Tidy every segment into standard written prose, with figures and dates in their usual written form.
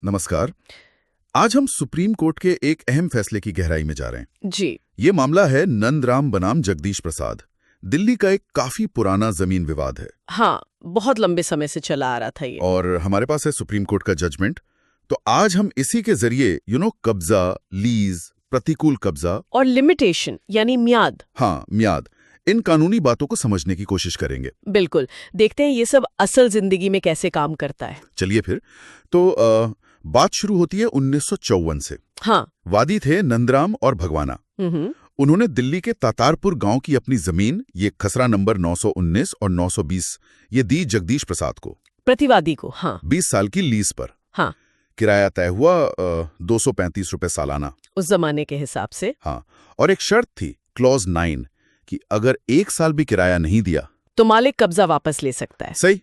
नमस्कार। आज हम सुप्रीम कोर्ट के एक अहम फैसले की गहराई में जा रहे हैं। जी। ये मामला है नंदराम बनाम जगदीश प्रसाद। दिल्ली का एक काफी पुराना जमीन विवाद है। हाँ, बहुत लंबे समय से चला आ रहा था ये। और हमारे पास है सुप्रीम कोर्ट का जजमेंट। तो आज हम इसी के जरिए कब्जा, लीज, प्रतिकूल कब्जा और लिमिटेशन यानी म्याद। हाँ, म्याद, इन कानूनी बातों को समझने की कोशिश करेंगे। बिल्कुल, देखते हैं ये सब असल जिंदगी में कैसे काम करता है। चलिए फिर। तो बात शुरू होती है 1954 से। हाँ। वादी थे नंदराम और भगवाना। उन्होंने दिल्ली के तातारपुर गांव की अपनी जमीन, ये खसरा नंबर 919 और 920, ये दी जगदीश प्रसाद को, प्रतिवादी को। हाँ। 20 साल की लीज पर। हाँ। किराया तय हुआ 235 रुपए सालाना उस जमाने के हिसाब से। हाँ, और एक शर्त थी, क्लॉज 9, कि अगर 1 साल भी किराया नहीं दिया तो मालिक कब्जा वापस ले सकता है। सही।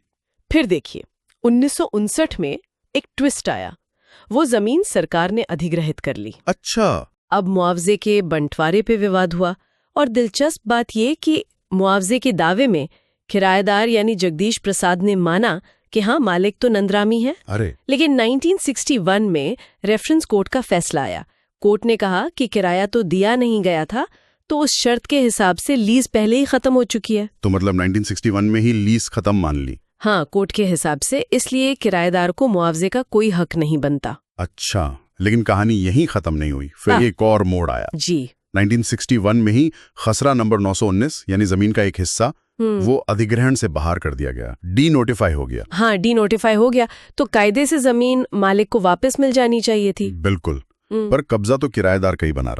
फिर देखिए, 1959 में एक ट्विस्ट आया। वो जमीन सरकार ने अधिग्रहित कर ली। अच्छा। अब मुआवजे के बंटवारे पे विवाद हुआ, और दिलचस्प बात ये कि मुआवजे के दावे में किराएदार यानी जगदीश प्रसाद ने माना कि हाँ, मालिक तो नंदरामी है। अरे। लेकिन 1961 में रेफरेंस कोर्ट का फैसला आया। कोर्ट ने कहा कि किराया तो दिया नहीं गया था, तो उस शर्त के हिसाब से लीज पहले ही खत्म हो चुकी है। तो मतलब 1961 में ही लीज खत्म मान ली। हाँ, कोर्ट के हिसाब से, इसलिए किराएदार को मुआवजे का कोई हक नहीं बनता। अच्छा, लेकिन कहानी यहीं खत्म नहीं हुई। फिर एक और मोड़ आया। जी। 1961 में ही खसरा नंबर 919 यानी जमीन का एक हिस्सा वो अधिग्रहण से बाहर कर दिया गया, डी नोटिफाई हो गया। हाँ, डी नोटिफाई हो गया, तो कायदे से जमीन मालिक को वापस मिल जानी चाहिए थी। बिल्कुल। पर कब्जा तो किराएदार का ही बना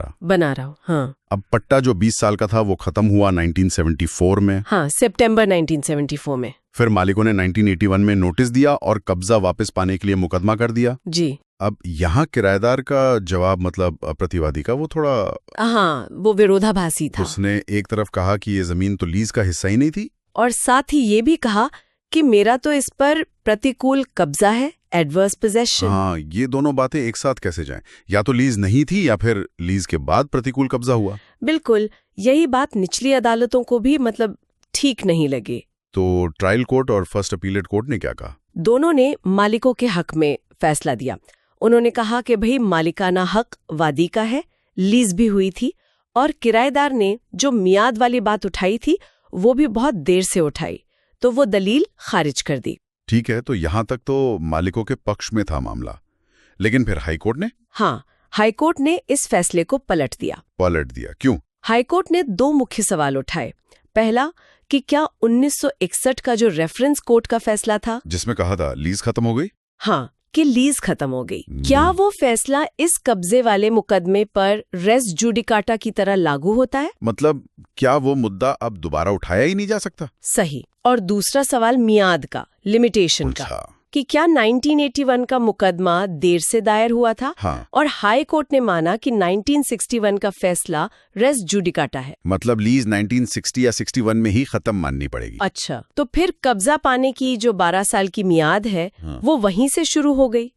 रहा। हाँ। अब पट्टा जो 20 साल का था वो खत्म हुआ 1974 में। हाँ, सितंबर 1974 में। फिर मालिकों ने 1981 में नोटिस दिया और कब्जा वापस पाने के लिए मुकदमा कर दिया। जी। अब यहाँ किराएदार का जवाब, मतलब प्रतिवादी का, वो थोड़ा हाँ, वो विरोधाभासी था। उसने एक तरफ कहा कि ये जमीन तो लीज का हिस्सा ही नहीं थी, और साथ ही ये भी कहा कि मेरा तो इस पर प्रतिकूल कब्जा है, एडवर्स पोजेशन। हाँ, ये दोनों बातें एक साथ कैसे जाएं? या तो लीज नहीं थी या फिर लीज के बाद प्रतिकूल कब्जा हुआ। बिल्कुल, यही बात निचली अदालतों को भी ठीक नहीं लगी। तो ट्रायल कोर्ट और फर्स्ट अपीलेट कोर्ट ने क्या कहा? दोनों ने मालिकों के हक में फैसला दिया। उन्होंने कहा कि भाई, मालिकाना हक वादी का है, लीज भी हुई थी, और किराएदार ने जो मियाद वाली बात उठाई थी वो भी बहुत देर से उठाई, तो वो दलील खारिज कर दी। ठीक है, तो यहां तक तो मालिकों के पक्ष में था मामला। लेकिन फिर हाईकोर्ट ने? हाँ, हाईकोर्ट ने इस फैसले को पलट दिया। क्यों? हाईकोर्ट ने 2 मुख्य सवाल उठाए। पहला, कि क्या 1961 का जो रेफरेंस कोर्ट का फैसला था, जिसमें कहा था लीज खत्म हो गई, हाँ, कि लीज खत्म हो गई, क्या वो फैसला इस कब्जे वाले मुकदमे पर रेस जुडिकाटा की तरह लागू होता है? मतलब क्या वो मुद्दा अब दोबारा उठाया ही नहीं जा सकता? सही। और दूसरा सवाल मियाद का, लिमिटेशन का, कि क्या 1981 का मुकदमा देर से दायर हुआ था? हाँ। और हाई कोर्ट ने माना कि 1961 का फैसला रेस जुडिकाटा है। मतलब लीज 1960 या 61 में ही खत्म माननी पड़ेगी। अच्छा, तो फिर कब्जा पाने की जो 12 साल की मियाद है, वो वहीं से शुरू हो गई,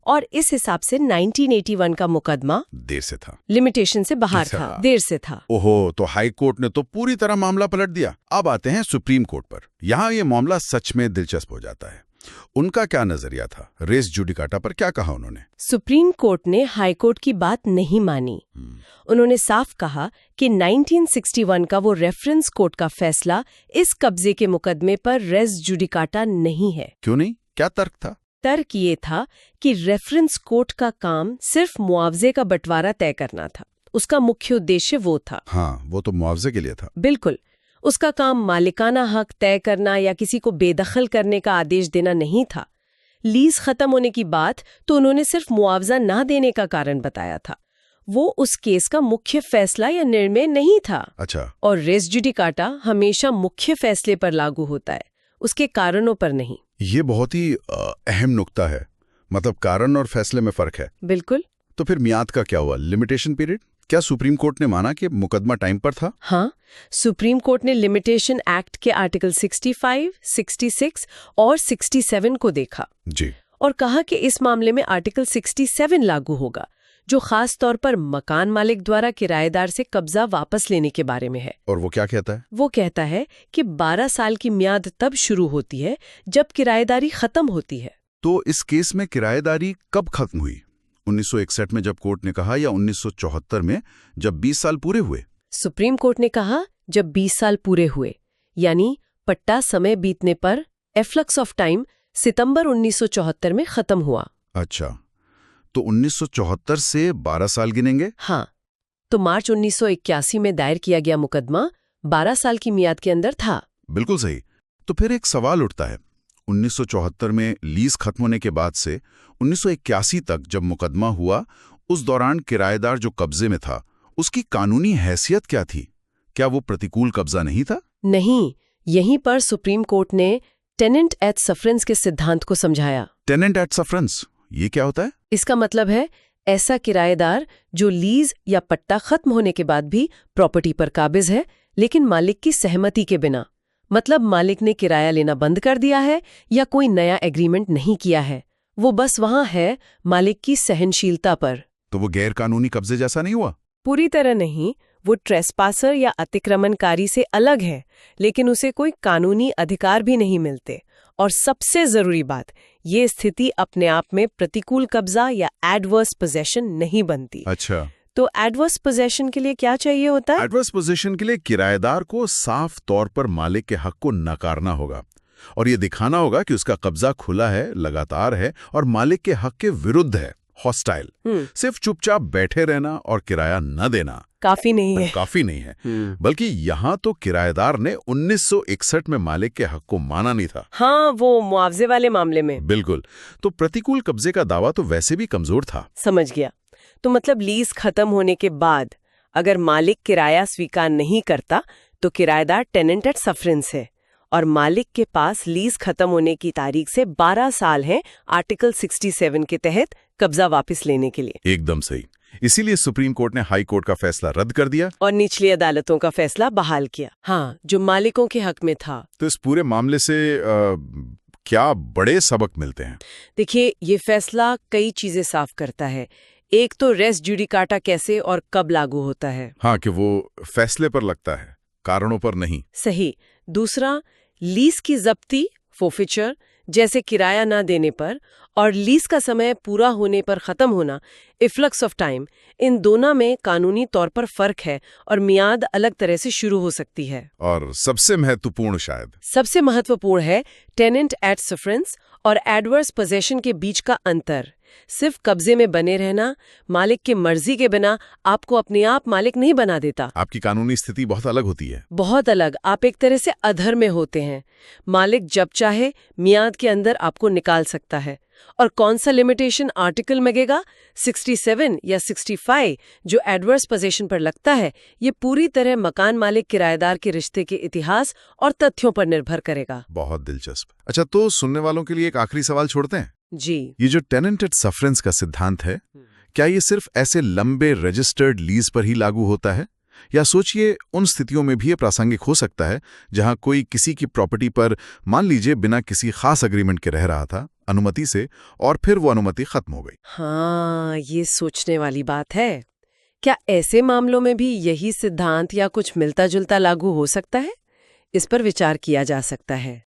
और इस हिसाब से 1981 का मुकदमा देर से था, लिमिटेशन से बाहर था, देर से था। ओहो, तो हाई कोर्ट ने तो पूरी तरह मामला पलट दिया। अब आते हैं सुप्रीम कोर्ट पर। यहाँ ये मामला सच में दिलचस्प हो जाता है। उनका क्या नजरिया था? रेस जुडिकाटा पर क्या कहा उन्होंने? सुप्रीम कोर्ट ने हाई कोर्ट की बात नहीं मानी। उन्होंने साफ कहा कि 1961 का वो रेफरेंस कोर्ट का फैसला इस कब्जे के मुकदमे पर रेस जुडिकाटा नहीं है। क्यों नहीं? क्या तर्क था? तर्क ये था कि रेफरेंस कोर्ट का काम सिर्फ मुआवजे का बंटवारा तय करना था। उसका मुख्य उद्देश्य वो था। हाँ, वो तो मुआवजे के लिए था। बिल्कुल। उसका काम मालिकाना हक तय करना या किसी को बेदखल करने का आदेश देना नहीं था। लीज खत्म होने की बात तो उन्होंने सिर्फ मुआवजा ना देने का कारण बताया था। वो उस केस का मुख्य फैसला या निर्णय नहीं था। अच्छा। और रेस जुडिकाटा हमेशा मुख्य फैसले पर लागू होता है, उसके कारणों पर नहीं। ये बहुत ही अहम नुक्ता है। मतलब कारण और फैसले में फर्क है। बिल्कुल। तो फिर मियाद का क्या हुआ? Limitation period? क्या सुप्रीम कोर्ट ने माना कि मुकदमा टाइम पर था? हाँ, सुप्रीम कोर्ट ने लिमिटेशन एक्ट के आर्टिकल 65, 66 और 67 को देखा जी, और कहा कि इस मामले में आर्टिकल 67 लागू होगा, जो खास तौर पर मकान मालिक द्वारा किराएदार से कब्जा वापस लेने के बारे में है। और वो क्या कहता है? वो कहता है कि 12 साल की मियाद तब शुरू होती है जब किराएदारी खत्म होती है। तो इस केस में किराएदारी कब खत्म हुई? 1961 में जब कोर्ट ने कहा, या 1974 में जब 20 साल पूरे हुए? सुप्रीम कोर्ट ने कहा जब 20 साल पूरे हुए, यानी पट्टा समय बीतने पर एफ्लक्स ऑफ टाइम सितंबर 1974 में खत्म हुआ। अच्छा, तो 1974 से 12 साल गिनेंगे? हाँ, तो मार्च 1981 में दायर किया गया मुकदमा 12 साल की मियाद के अंदर था। बिल्कुल सही। तो फिर एक सवाल उठता है, 1974 में लीज खत्म होने के बाद से 1981 तक जब मुकदमा हुआ, उस दौरान किराएदार जो कब्जे में था उसकी कानूनी हैसियत क्या थी? क्या वो प्रतिकूल कब्जा नहीं था? नहीं, यहीं पर सुप्रीम कोर्ट ने टेनेंट एट सफरेंस के सिद्धांत को समझाया। टेनेंट एट सफरेंस, ये क्या होता है? इसका मतलब है ऐसा किराएदार जो लीज या पट्टा खत्म होने के बाद भी प्रॉपर्टी पर काबिज है, लेकिन मालिक की सहमति के बिना। मतलब मालिक ने किराया लेना बंद कर दिया है या कोई नया एग्रीमेंट नहीं किया है, वो बस वहां है मालिक की सहनशीलता पर। तो वो गैर कानूनी कब्जे जैसा नहीं हुआ? पूरी तरह नहीं, वो ट्रेसपासर या अतिक्रमणकारी से अलग है, लेकिन उसे कोई कानूनी अधिकार भी नहीं मिलते। और सबसे जरूरी बात, ये स्थिति अपने आप में प्रतिकूल कब्जा या एडवर्स पोजेशन नहीं बनती। अच्छा, तो एडवर्स पोजेशन के लिए क्या चाहिए होता है? एडवर्स पोजीशन के लिए किराएदार को साफ तौर पर मालिक के हक को नकारना होगा और ये दिखाना होगा कि उसका कब्जा खुला है, लगातार है और मालिक के हक के विरुद्ध है, हॉस्टाइल। सिर्फ चुपचाप बैठे रहना और किराया न देना काफी नहीं है। काफी नहीं है, बल्कि यहाँ तो किराएदार ने 1961 में मालिक के हक को माना नहीं था। हाँ, वो मुआवजे वाले मामले में। बिल्कुल। तो प्रतिकूल कब्जे का दावा तो वैसे भी कमजोर था। समझ गया। तो मतलब लीज खत्म होने के बाद अगर मालिक किराया स्वीकार नहीं करता तो किराएदार टेनेंट एट सफरेंस है और मालिक के पास लीज खत्म होने की तारीख से 12 साल हैं आर्टिकल 67 के तहत कब्जा वापस लेने के लिए। एकदम सही। इसीलिए सुप्रीम कोर्ट ने हाई कोर्ट का फैसला रद्द कर दिया और निचली अदालतों का फैसला बहाल किया। हाँ, जो मालिकों के हक में था। तो इस पूरे मामले से क्या बड़े सबक मिलते हैं? देखिए, ये फैसला कई चीजें साफ करता है। एक तो रेस जुडिकाटा कैसे और कब लागू होता है। हाँ, कि वो फैसले पर लगता है, कारणों पर नहीं। सही। दूसरा, लीज की जब्ती, फोर्फिचर, जैसे किराया ना देने पर और लीज का समय पूरा होने पर खत्म होना, इफ्लक्स ऑफ टाइम, इन दोनों में कानूनी तौर पर फर्क है और मियाद अलग तरह से शुरू हो सकती है। और सबसे महत्वपूर्ण है टेनेंट एट सफरेंस और एडवर्स पोजेशन के बीच का अंतर। सिर्फ कब्जे में बने रहना मालिक की मर्जी के बिना आपको अपने आप मालिक नहीं बना देता। आपकी कानूनी स्थिति बहुत अलग होती है। बहुत अलग। आप एक तरह से अधर में होते हैं। मालिक जब चाहे मियाद के अंदर आपको निकाल सकता है। और कौन सा लिमिटेशन आर्टिकल लगेगा, 67 या 65 जो एडवर्स पोजीशन पर लगता है, ये पूरी तरह मकान मालिक किराएदार के रिश्ते के इतिहास और तथ्यों पर निर्भर करेगा। बहुत दिलचस्प। अच्छा, तो सुनने वालों के लिए एक आखिरी सवाल छोड़ते हैं जी। ये जो टेनेंट एट सफरेंस का सिद्धांत है, क्या ये सिर्फ ऐसे लंबे रजिस्टर्ड लीज पर ही लागू होता है, या सोचिए उन स्थितियों में भी ये प्रासंगिक हो सकता है जहां कोई किसी की प्रॉपर्टी पर मान लीजिए बिना किसी खास एग्रीमेंट के रह रहा था अनुमति से, और फिर वो अनुमति खत्म हो गई? हाँ, ये सोचने वाली बात है। क्या ऐसे मामलों में भी यही सिद्धांत या कुछ मिलता जुलता लागू हो सकता है? इस पर विचार किया जा सकता है।